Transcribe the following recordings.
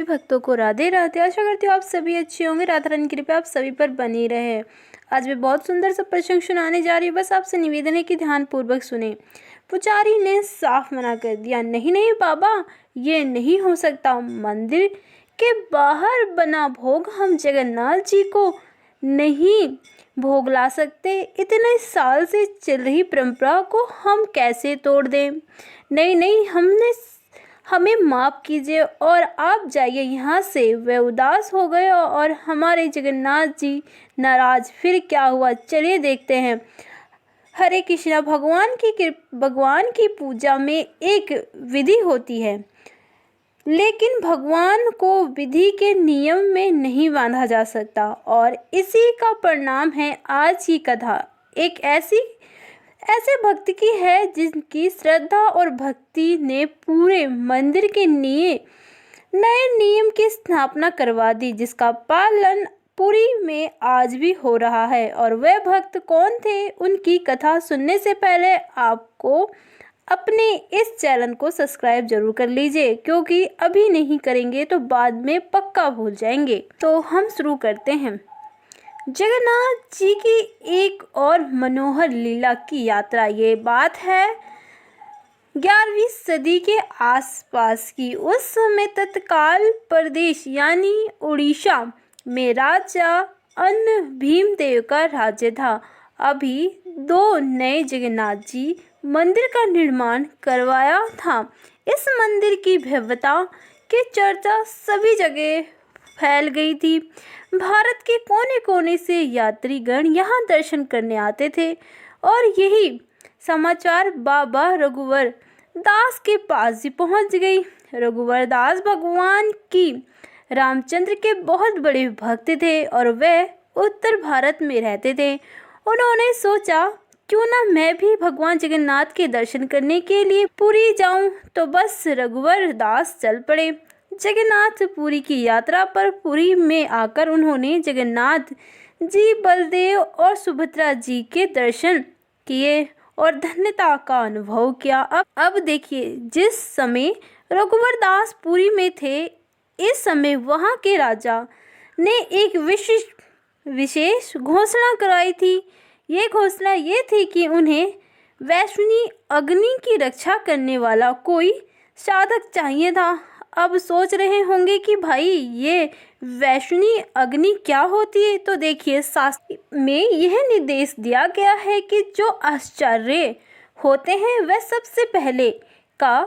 भक्तों को राधे राधे। आशा करती हूँ आप सभी अच्छे होंगे। राधा रानी की कृपा आप सभी पर बनी रहे। आज मैं बहुत सुंदर सा प्रसंग सुनाने जा रही हूँ। बस आपसे निवेदन है कि ध्यान पूर्वक सुने। पुजारी ने साफ मना कर दिया, नहीं नहीं बाबा, ये नहीं हो सकता। मंदिर के बाहर बना भोग हम जगन्नाथ जी को नहीं भोग ला सकते। इतने साल से चल रही परंपरा को हम कैसे तोड़ दें? नहीं नहीं, हमें माफ़ कीजिए और आप जाइए यहाँ से। वे उदास हो गए और हमारे जगन्नाथ जी नाराज। फिर क्या हुआ, चलिए देखते हैं। हरे कृष्णा। भगवान की पूजा में एक विधि होती है, लेकिन भगवान को विधि के नियम में नहीं बांधा जा सकता, और इसी का परिणाम है आज की कथा। एक ऐसे भक्त की है जिनकी श्रद्धा और भक्ति ने पूरे मंदिर के नए नियम की स्थापना करवा दी, जिसका पालन पुरी में आज भी हो रहा है। और वह भक्त कौन थे, उनकी कथा सुनने से पहले आपको अपने इस चैनल को सब्सक्राइब जरूर कर लीजिए, क्योंकि अभी नहीं करेंगे तो बाद में पक्का भूल जाएंगे। तो हम शुरू करते हैं। जगन्नाथ जी की एक और मनोहर लीला की यात्रा। ये बात है 11वीं सदी के आसपास की। उस समय तत्काल प्रदेश यानी उड़ीसा में राजा अन्न भीमदेव का राज्य था। अभी 2 नए जगन्नाथ जी मंदिर का निर्माण करवाया था। इस मंदिर की भव्यता की चर्चा सभी जगह फैल गई थी। भारत के कोने कोने से यात्रीगण यहाँ दर्शन करने आते थे, और यही समाचार बाबा रघुवर दास के पास भी पहुँच गई। रघुवर दास भगवान की रामचंद्र के बहुत बड़े भक्त थे, और वे उत्तर भारत में रहते थे। उन्होंने सोचा, क्यों ना मैं भी भगवान जगन्नाथ के दर्शन करने के लिए पुरी जाऊं। तो बस रघुवर दास चल पड़े जगन्नाथ पुरी की यात्रा पर। पुरी में आकर उन्होंने जगन्नाथ जी, बलदेव और सुभद्रा जी के दर्शन किए और धन्यता का अनुभव किया। अब देखिए, जिस समय रघुवर दास पुरी में थे, इस समय वहाँ के राजा ने एक विशेष घोषणा कराई थी। ये घोषणा ये थी कि उन्हें वैष्णवी अग्नि की रक्षा करने वाला कोई साधक चाहिए था। अब सोच रहे होंगे कि भाई ये वैष्णवी अग्नि क्या होती है। तो देखिए, शास्त्र में यह निर्देश दिया गया है कि जो आचार्य होते हैं वह सबसे पहले का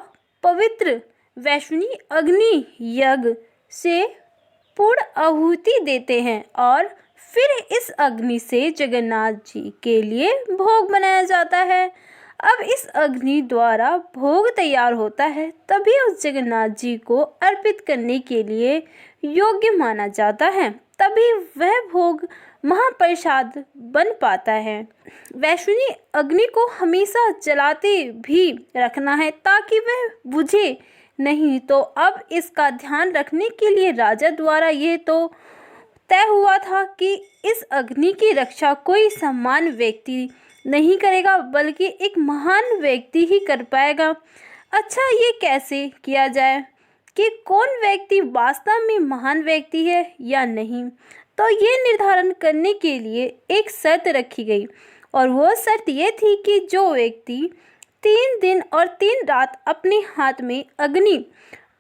पवित्र वैष्णवी अग्नि यज्ञ से पूर्ण आहुति देते हैं, और फिर इस अग्नि से जगन्नाथ जी के लिए भोग बनाया जाता है। अब इस अग्नि द्वारा भोग तैयार होता है, तभी उस जगन्नाथ जी को अर्पित करने के लिए योग्य माना जाता है, तभी वह भोग महाप्रसाद बन पाता है। वैष्णवी अग्नि को हमेशा जलाते भी रखना है ताकि वह बुझे नहीं। तो अब इसका ध्यान रखने के लिए राजा द्वारा ये तो तय हुआ था कि इस अग्नि की रक्षा कोई सामान्य व्यक्ति नहीं करेगा, बल्कि एक महान व्यक्ति ही कर पाएगा। अच्छा, ये कैसे किया जाए कि कौन व्यक्ति वास्तव में महान व्यक्ति है या नहीं? तो ये निर्धारण करने के लिए एक शर्त रखी गई, और वो शर्त ये थी कि जो व्यक्ति 3 दिन और 3 रात अपने हाथ में अग्नि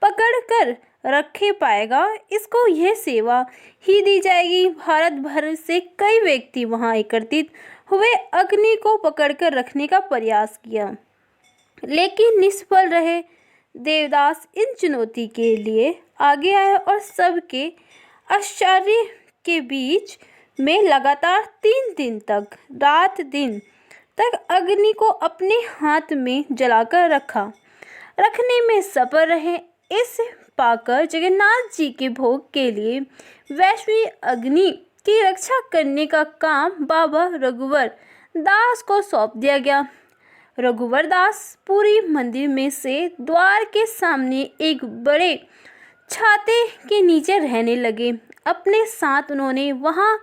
पकड़कर रखे पाएगा, इसको यह सेवा ही दी जाएगी। भारत भर से कई व्यक्ति वहां एकत्रित हुए, अग्नि को पकड़कर रखने का प्रयास किया, लेकिन निष्फल रहे। देवदास इन चुनौती के लिए आगे आए और सबके आश्चर्य के बीच में लगातार 3 दिन तक रात दिन तक अग्नि को अपने हाथ में जलाकर रखने में सफल रहे। इस पाकर जगन्नाथ जी के भोग के लिए वैष्णवी अग्नि की रक्षा करने का काम बाबा रघुवर दास को सौंप दिया गया। रघुवर दास पूरी मंदिर में से द्वार के सामने एक बड़े छाते के नीचे रहने लगे। अपने साथ उन्होंने वहां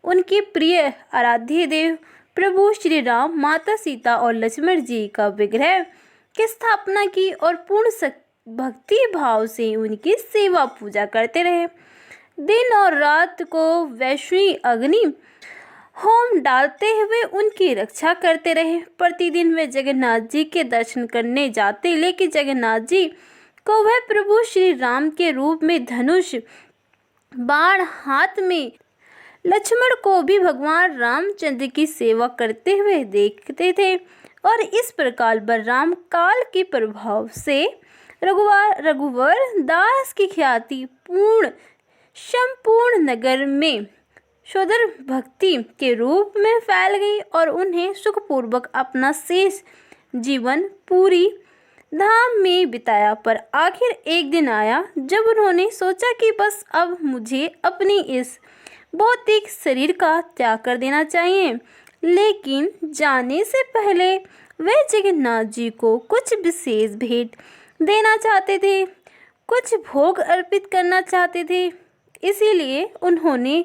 उनके प्रिय आराध्य देव प्रभु श्री राम, माता सीता और लक्ष्मण जी का विग्रह की स्थापना की, और पूर्ण भक्ति भाव से उनकी सेवा पूजा करते रहे। दिन और रात को वैष्णवी अग्नि होम डालते हुए उनकी रक्षा करते रहे। प्रतिदिन वे जगन्नाथ जी के दर्शन करने जाते, लेकिन जगन्नाथ जी को वह प्रभु श्री राम के रूप में धनुष बाण हाथ में, लक्ष्मण को भी भगवान रामचंद्र की सेवा करते हुए देखते थे। और इस प्रकार बलराम काल के प्रभाव से रघुवर दास की ख्याति संपूर्ण नगर में शोधर भक्ति के रूप में फैल गई और उन्हें सुखपूर्वक अपना शेष जीवन पूरी धाम में बिताया। पर आखिर एक दिन आया जब उन्होंने सोचा कि बस अब मुझे अपनी इस भौतिक शरीर का त्याग कर देना चाहिए। लेकिन जाने से पहले वे जगन्नाथ जी को कुछ विशेष भेंट देना चाहते थे, कुछ भोग अर्पित करना चाहते थे। इसीलिए उन्होंने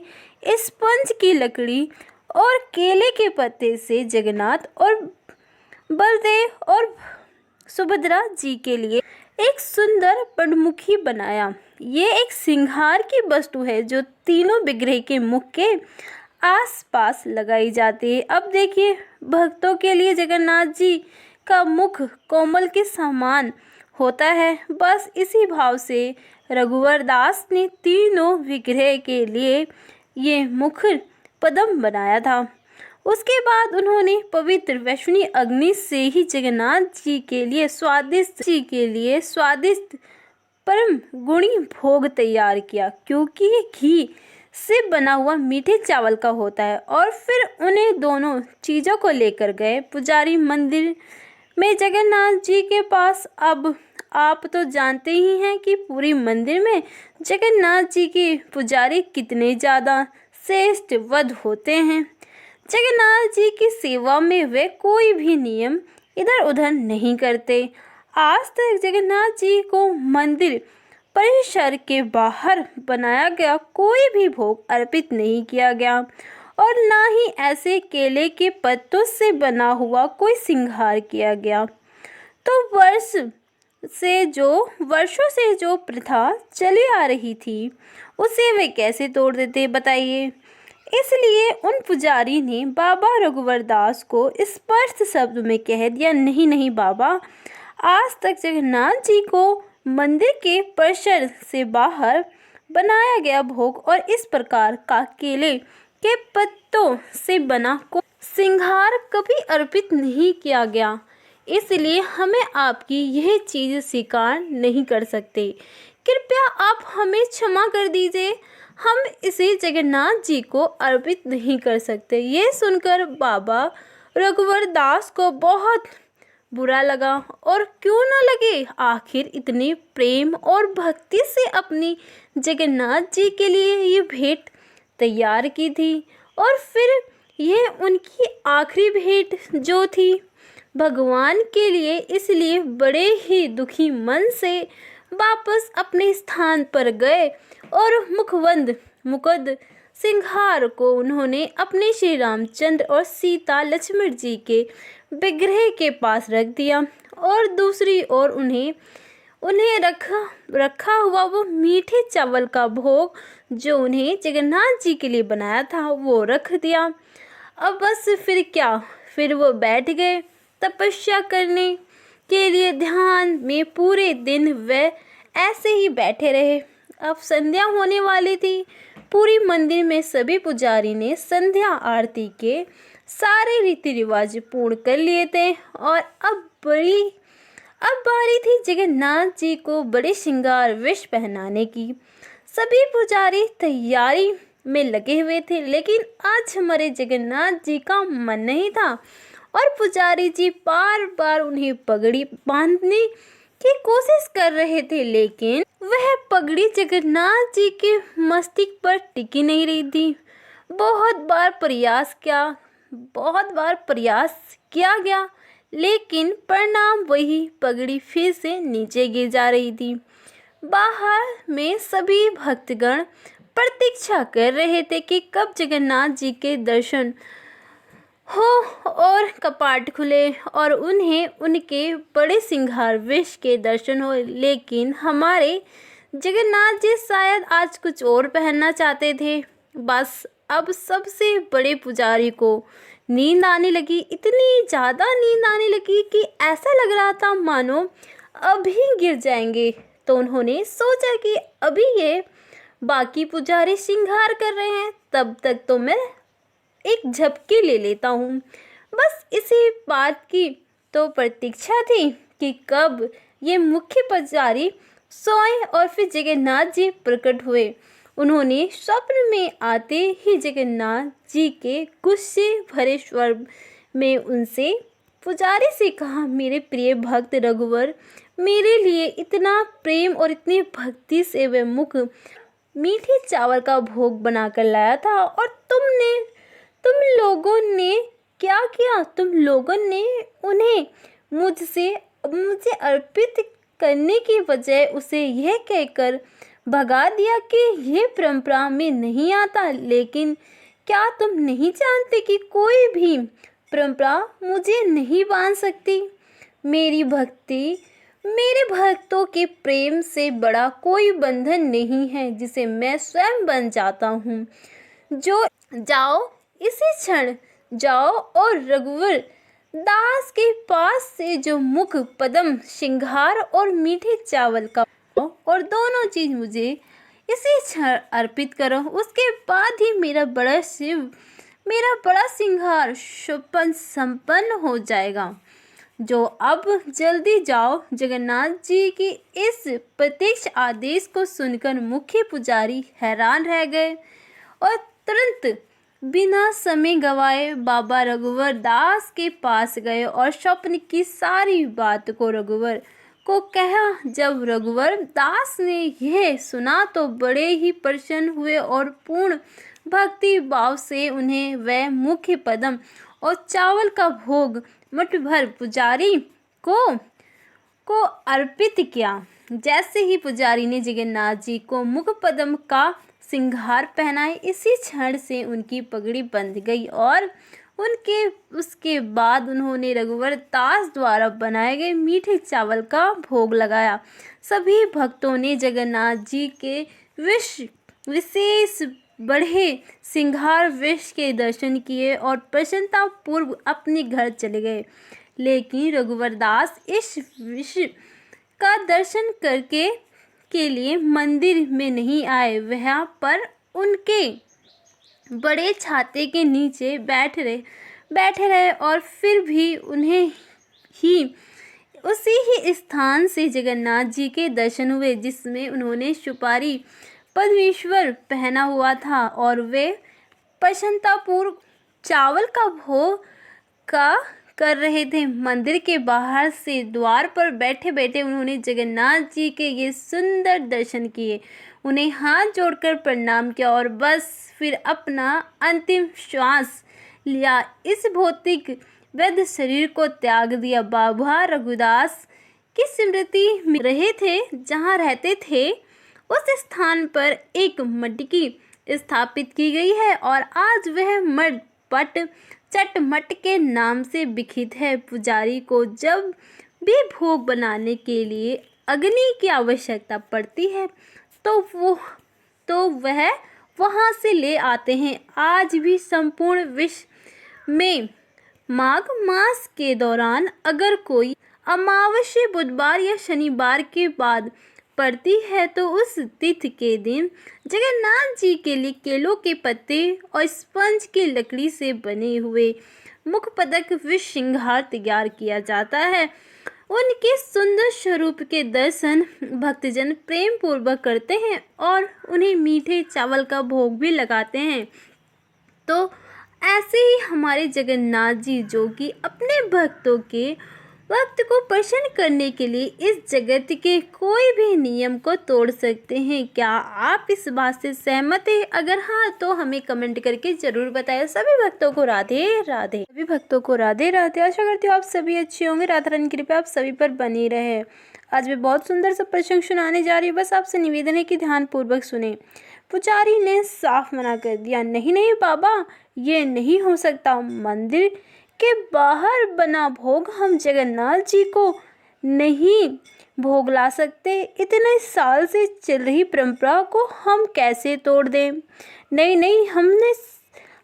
स्पंज की लकड़ी और केले के पत्ते से जगन्नाथ और बलदेव और सुभद्रा जी के लिए एक सुंदर पंचमुखी बनाया। ये एक सिंगार की वस्तु है जो तीनों विग्रह के मुख के आसपास लगाई जाती है। अब देखिए, भक्तों के लिए जगन्नाथ जी का मुख कोमल के समान होता है। बस इसी भाव से रघुवर दास ने तीनों विग्रह के लिए ये मुख पद्म बनाया था। उसके बाद उन्होंने पवित्र वैष्णवी अग्नि से ही जगन्नाथ जी के लिए स्वादिष्ट परम गुणी भोग तैयार किया, क्योंकि ये घी से बना हुआ मीठे चावल का होता है। और फिर उन्हें दोनों चीज़ों को लेकर गए पुजारी मंदिर में जगन्नाथ जी के पास। अब आप तो जानते ही हैं कि पूरी मंदिर में जगन्नाथ जी के पुजारी कितने ज़्यादा श्रेष्ठ वध होते हैं। जगन्नाथ जी की सेवा में वे कोई भी नियम इधर उधर नहीं करते। आज तक जगन्नाथ जी को मंदिर परिसर के बाहर बनाया गया कोई भी भोग अर्पित नहीं किया गया और ना ही ऐसे केले के पत्तों से बना हुआ कोई श्रृंगार किया गया। तो वर्षों से जो प्रथा चली आ रही थी उसे वे कैसे तोड़ देते, बताइए। इसलिए उन पुजारी ने बाबा रघुवर दास को स्पष्ट शब्द में कह दिया, नहीं नहीं बाबा, आज तक जगन्नाथ जी को मंदिर के परिसर से बाहर बनाया गया भोग और इस प्रकार का केले के पत्तों से बना को श्रृंगार कभी अर्पित नहीं किया गया। इसलिए हमें आपकी यह चीज़ स्वीकार नहीं कर सकते। कृपया आप हमें क्षमा कर दीजिए, हम इसे जगन्नाथ जी को अर्पित नहीं कर सकते। ये सुनकर बाबा रघुवर दास को बहुत बुरा लगा। और क्यों ना लगे, आखिर इतने प्रेम और भक्ति से अपनी जगन्नाथ जी के लिए ये भेंट तैयार की थी और फिर यह उनकी आखिरी भेंट जो थी भगवान के लिए। इसलिए बड़े ही दुखी मन से वापस अपने स्थान पर गए और मुकुंद सिंहार को उन्होंने अपने श्री रामचंद्र और सीता लक्ष्मण जी के विग्रह के पास रख दिया और दूसरी ओर उन्हें रखा हुआ वो मीठे चावल का भोग जो उन्हें जगन्नाथ जी के लिए बनाया था वो रख दिया। अब बस फिर क्या, फिर वो बैठ गए तपस्या करने के लिए। ध्यान में पूरे दिन वे ऐसे ही बैठे रहे। अब संध्या होने वाली थी। पूरी मंदिर में सभी पुजारी ने संध्या आरती के सारे रीति रिवाज पूर्ण कर लिए थे और अब बारी थी जगन्नाथ जी को बड़े श्रृंगार वेश पहनाने की। सभी पुजारी तैयारी में लगे हुए थे, लेकिन आज हमारे जगन्नाथ जी का मन नहीं था और पुजारी जी बार बार उन्हें पगड़ी बांधने की कोशिश कर रहे थे, लेकिन वह पगड़ी जगन्नाथ जी के मस्तक पर टिकी नहीं रही थी। बहुत बार प्रयास किया गया, लेकिन परिणाम वही, पगड़ी फिर से नीचे गिर जा रही थी। बाहर में सभी भक्तगण प्रतीक्षा कर रहे थे कि कब जगन्नाथ जी के दर्शन हो और कपाट खुले और उन्हें उनके बड़े सिंगार वेश के दर्शन हो। लेकिन हमारे जगन्नाथ जी शायद आज कुछ और पहनना चाहते थे। बस अब सबसे बड़े पुजारी को नींद आने लगी, इतनी ज़्यादा नींद आने लगी कि ऐसा लग रहा था मानो अभी गिर जाएंगे। तो उन्होंने सोचा कि अभी ये बाकी पुजारी श्रृंगार कर रहे हैं, तब तक तो मैं एक झपकी ले लेता हूँ। बस इसी बात की तो प्रतीक्षा थी कि कब ये मुख्य पुजारी सोए और फिर जगन्नाथ जी प्रकट हुए। उन्होंने स्वप्न में आते ही जगन्नाथ जी के गुस्से भरे स्वर में उनसे पुजारी से कहा, मेरे प्रिय भक्त रघुवर, मेरे लिए इतना प्रेम और इतनी भक्ति से वह मुख मीठे चावल का भोग बनाकर लाया था और तुम लोगों ने क्या किया? तुम लोगों ने उन्हें मुझे अर्पित करने की बजाय उसे यह कहकर भगा दिया कि यह परंपरा में नहीं आता। लेकिन क्या तुम नहीं जानते कि कोई भी परंपरा मुझे नहीं बांध सकती? मेरी भक्ति, मेरे भक्तों के प्रेम से बड़ा कोई बंधन नहीं है जिसे मैं स्वयं बन जाता हूँ। जो जाओ, इसी क्षण जाओ और रघुवर दास के पास से जो मुख पद्म श्रृंगार और मीठे चावल का और दोनों चीज मुझे इसी क्षण अर्पित करो। उसके बाद ही मेरा बड़ा श्रृंगार संपन्न हो जाएगा। जो अब जल्दी जाओ। जगन्नाथ जी की इस प्रत्यक्ष आदेश को सुनकर मुख्य पुजारी हैरान रह गए और तुरंत बिना समय गवाए बाबा रघुवर दास के पास गए और स्वप्न की सारी बात को रघुवर को कहा। जब रघुवर दास ने यह सुना तो बड़े ही प्रसन्न हुए और पूर्ण भक्ति भाव से उन्हें वह मुख्य पद्म और चावल का भोग मुठ भर पुजारी को अर्पित किया। जैसे ही पुजारी ने जगन्नाथ जी को मुख पद्म का श्रृंगार पहनाए, इसी क्षण से उनकी पगड़ी बंध गई और उसके बाद उन्होंने रघुवर दास द्वारा बनाए गए मीठे चावल का भोग लगाया। सभी भक्तों ने जगन्नाथ जी के विशेष बढ़े श्रृंगार वेश के दर्शन किए और प्रसन्नता पूर्व अपने घर चले गए। लेकिन रघुवर दास इस विश्व का दर्शन करके के लिए मंदिर में नहीं आए। वहाँ पर उनके बड़े छाते के नीचे बैठे रहे और फिर भी उन्हें उसी ही स्थान से जगन्नाथ जी के दर्शन हुए जिसमें उन्होंने सुपारी पद्मेश्वर पहना हुआ था और वे प्रसन्नतापूर्व चावल का भोग कर रहे थे। मंदिर के बाहर से द्वार पर बैठे बैठे उन्होंने जगन्नाथ जी के ये सुंदर दर्शन किए, उन्हें हाथ जोड़कर प्रणाम किया और बस फिर अपना अंतिम श्वास लिया। इस भौतिक वैध शरीर को त्याग दिया। बाबा रघुदास की स्मृति में रहे थे, जहाँ रहते थे उस स्थान पर एक मटकी स्थापित की गई है और आज वह मठ चटमट के नाम से विख्यात है। पुजारी को जब भी भोग बनाने के लिए अग्नि की आवश्यकता पड़ती है तो वह वहां से ले आते हैं। आज भी संपूर्ण विश्व में माघ मास के दौरान अगर कोई अमावस्या बुधवार या शनिवार के बाद पड़ती है तो उस तिथि के दिन जगन्नाथ जी के लिए केलों के पत्ते और स्पंज की लकड़ी से बने हुए मुख पदक विश श्रृंगार तैयार किया जाता है। उनके सुंदर स्वरूप के दर्शन भक्तजन प्रेम पूर्वक करते हैं और उन्हें मीठे चावल का भोग भी लगाते हैं। तो ऐसे ही हमारे जगन्नाथ जी जो कि अपने भक्तों के वक्त को प्रसन्न करने के लिए इस जगत के कोई भी नियम को तोड़ सकते हैं। क्या आप इस बात से सहमत हैं? अगर हाँ तो हमें कमेंट करके ज़रूर बताएं। सभी भक्तों को राधे राधे। सभी भक्तों को राधे राधे। आशा करती हूँ आप सभी अच्छे होंगे। राधा रानी की कृपा आप सभी पर बनी रहे। आज मैं बहुत सुंदर सा प्रसंग सुनाने जा रही हूँ, बस आपसे निवेदन है कि ध्यानपूर्वक सुने। पुजारी ने साफ मना कर दिया, नहीं नहीं बाबा, ये नहीं हो सकता। मंदिर के बाहर बना भोग हम जगन्नाथ जी को नहीं भोग ला सकते। इतने साल से चल रही परंपरा को हम कैसे तोड़ दें? नहीं नहीं,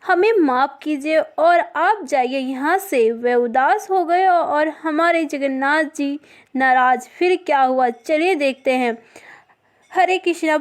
हमें माफ़ कीजिए और आप जाइए यहाँ से। वे उदास हो गए और हमारे जगन्नाथ जी नाराज। फिर क्या हुआ, चलिए देखते हैं। हरे कृष्णा।